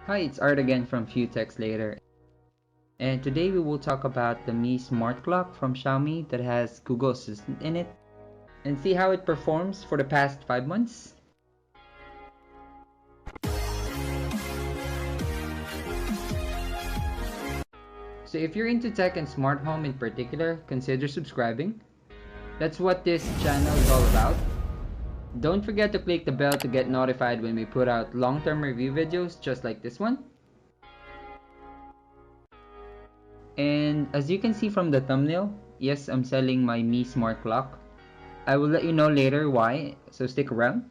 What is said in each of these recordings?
Hi, it's Art again from Few Texts Later, and today we will talk about the Mi Smart Clock from Xiaomi that has Google Assistant in it and see how it performs for the past 5 months. So if you're into tech and smart home in particular, consider subscribing. That's what this channel is all about. Don't forget to click the bell to get notified when we put out long-term review videos just like this one. And as you can see from the thumbnail, yes, I'm selling my Mi Smart Clock. I will let you know later why, so stick around.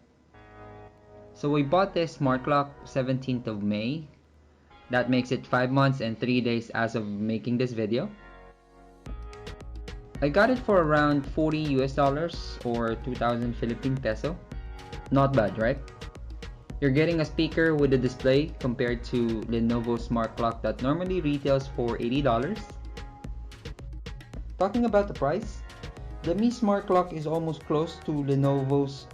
So we bought this smart clock 17th of May. That makes it 5 months and 3 days as of making this video. I got it for around 40 US dollars or 2,000 Philippine peso. Not bad, right? You're getting a speaker with a display compared to Lenovo smart clock that normally retails for $80. Talking about the price, the Mi Smart Clock is almost close to Lenovo's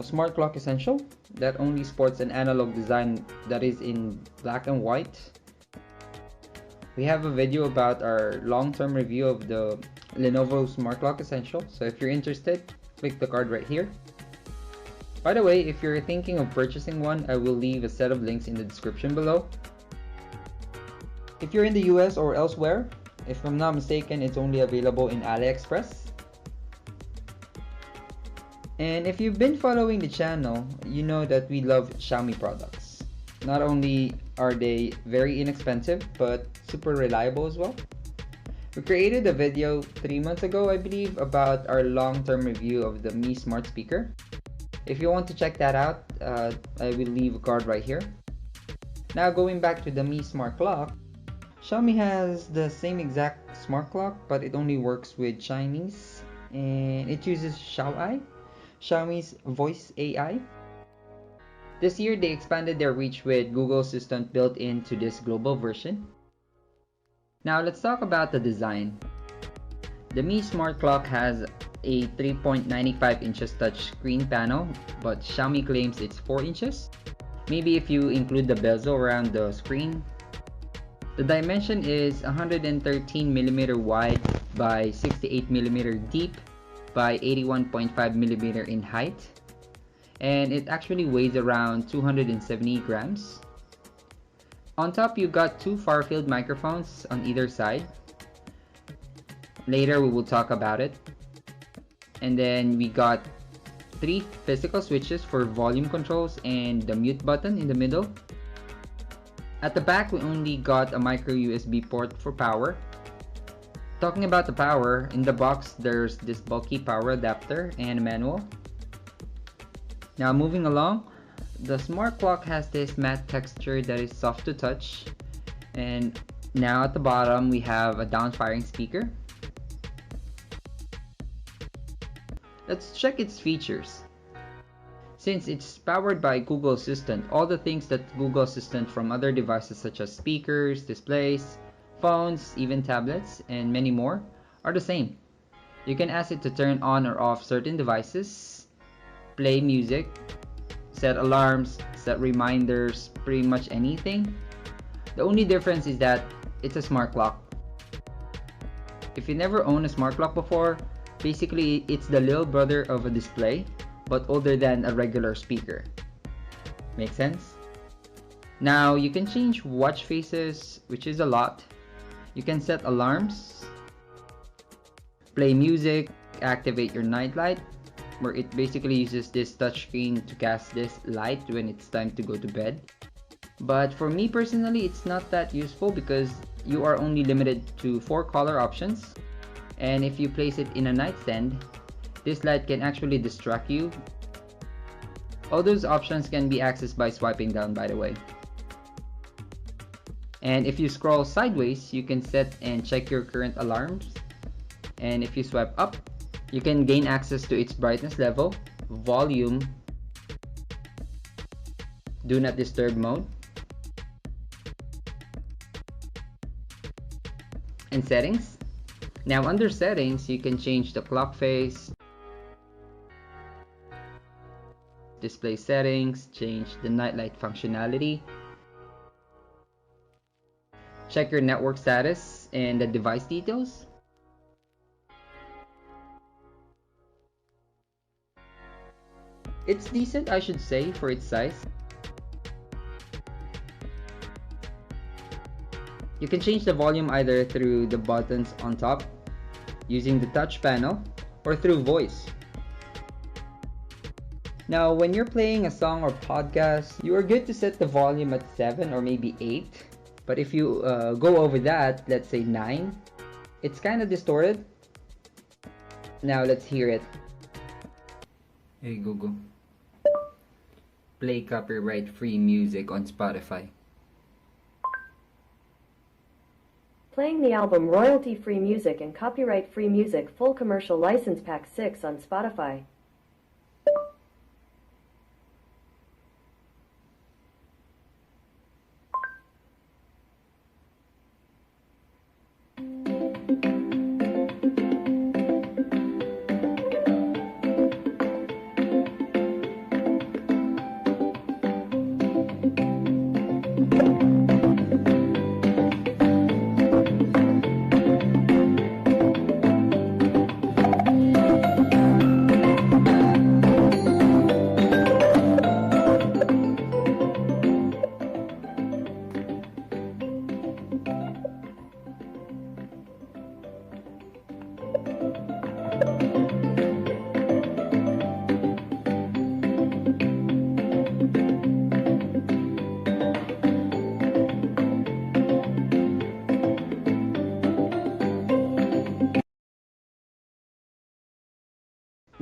Smart Clock Essential that only sports an analog design that is in black and white. We have a video about our long-term review of the Lenovo Smart Clock Essential, so if you're interested, click the card right here. By the way, if you're thinking of purchasing one, I will leave a set of links in the description below. If you're in the US or elsewhere, if I'm not mistaken, it's only available in AliExpress. And if you've been following the channel, you know that we love Xiaomi products. Not only are they very inexpensive, but super reliable as well. We created a video 3 months ago, I believe, about our long-term review of the Mi Smart Speaker. If you want to check that out, I will leave a card right here. Now going back to the Mi Smart Clock, Xiaomi has the same exact smart clock, but it only works with Chinese, and it uses Xiaomi's voice AI. This year they expanded their reach with Google Assistant built into this global version. Now let's talk about the design. The Mi Smart Clock has a 3.95 inches touchscreen panel, but Xiaomi claims it's 4 inches. Maybe if you include the bezel around the screen. The dimension is 113mm wide by 68mm deep by 81.5mm in height, and it actually weighs around 270 grams. On top you got two far-field microphones on either side. Later we will talk about it. And then we got 3 physical switches for volume controls and the mute button in the middle. At the back we only got a micro USB port for power. Talking about the power, in the box there's this bulky power adapter and a manual. Now moving along, the smart clock has this matte texture that is soft to touch. And now at the bottom we have a down-firing speaker. Let's check its features. Since it's powered by Google Assistant, all the things that Google Assistant from other devices such as speakers, displays, phones, even tablets, and many more are the same. You can ask it to turn on or off certain devices, play music, set alarms, set reminders, pretty much anything. The only difference is that it's a smart clock. If you never owned a smart clock before, basically it's the little brother of a display, but older than a regular speaker. Make sense? Now you can change watch faces, which is a lot. You can set alarms, play music, activate your night light, where it basically uses this touchscreen to cast this light when it's time to go to bed. But for me personally, it's not that useful because you are only limited to 4 color options. And if you place it in a nightstand, this light can actually distract you. All those options can be accessed by swiping down, by the way. And if you scroll sideways, you can set and check your current alarms. And if you swipe up, you can gain access to its brightness level, volume, do not disturb mode, and settings. Now under settings, you can change the clock face, display settings, change the nightlight functionality, check your network status and the device details. It's decent, I should say, for its size. You can change the volume either through the buttons on top, using the touch panel, or through voice. Now, when you're playing a song or podcast, you are good to set the volume at 7 or maybe 8. But if you go over that, let's say 9, it's kind of distorted. Now, let's hear it. Hey Google, play copyright-free music on Spotify. Playing the album Royalty-Free Music and Copyright-Free Music Full Commercial License Pack 6 on Spotify.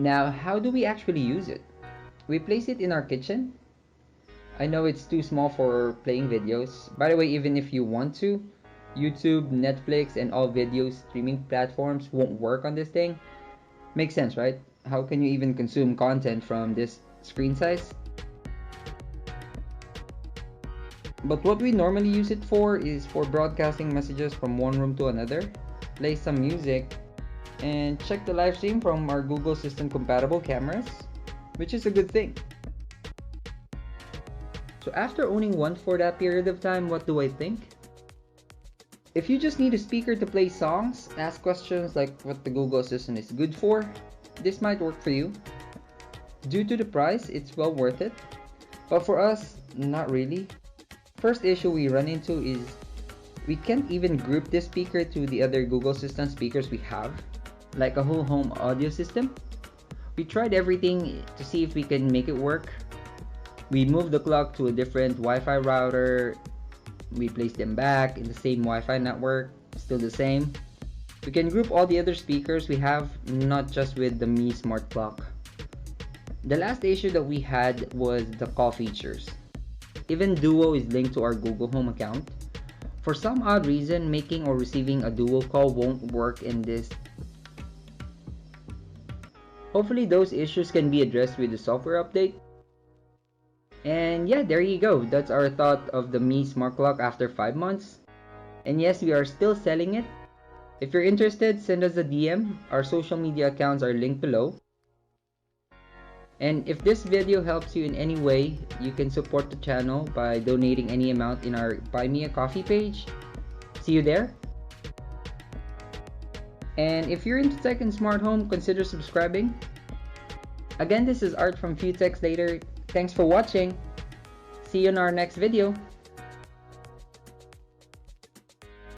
Now, how do we actually use it? We place it in our kitchen. I know it's too small for playing videos. By the way, even if you want to, YouTube, Netflix, and all video streaming platforms won't work on this thing. Makes sense, right? How can you even consume content from this screen size? But what we normally use it for is for broadcasting messages from one room to another, play some music, and check the live stream from our Google Assistant compatible cameras, which is a good thing. So after owning one for that period of time, what do I think? If you just need a speaker to play songs, ask questions like what the Google Assistant is good for, this might work for you. Due to the price, it's well worth it. But for us, not really. First issue we run into is we can't even group this speaker to the other Google Assistant speakers we have, like a whole home audio system. We tried everything to see if we can make it work. We moved the clock to a different Wi-Fi router. We placed them back in the same Wi-Fi network, still the same. We can group all the other speakers we have, not just with the Mi Smart Clock. The last issue that we had was the call features. Even Duo is linked to our Google Home account. For some odd reason, making or receiving a Duo call won't work in this. Hopefully those issues can be addressed with the software update. And yeah, there you go. That's our thought of the Mi Smart Clock after 5 months. And yes, we are still selling it. If you're interested, send us a DM. Our social media accounts are linked below. And if this video helps you in any way, you can support the channel by donating any amount in our Buy Me a Coffee page. See you there. And if you're into tech and smart home, consider subscribing. Again, this is Art from Few Techs Later. Thanks for watching. See you in our next video.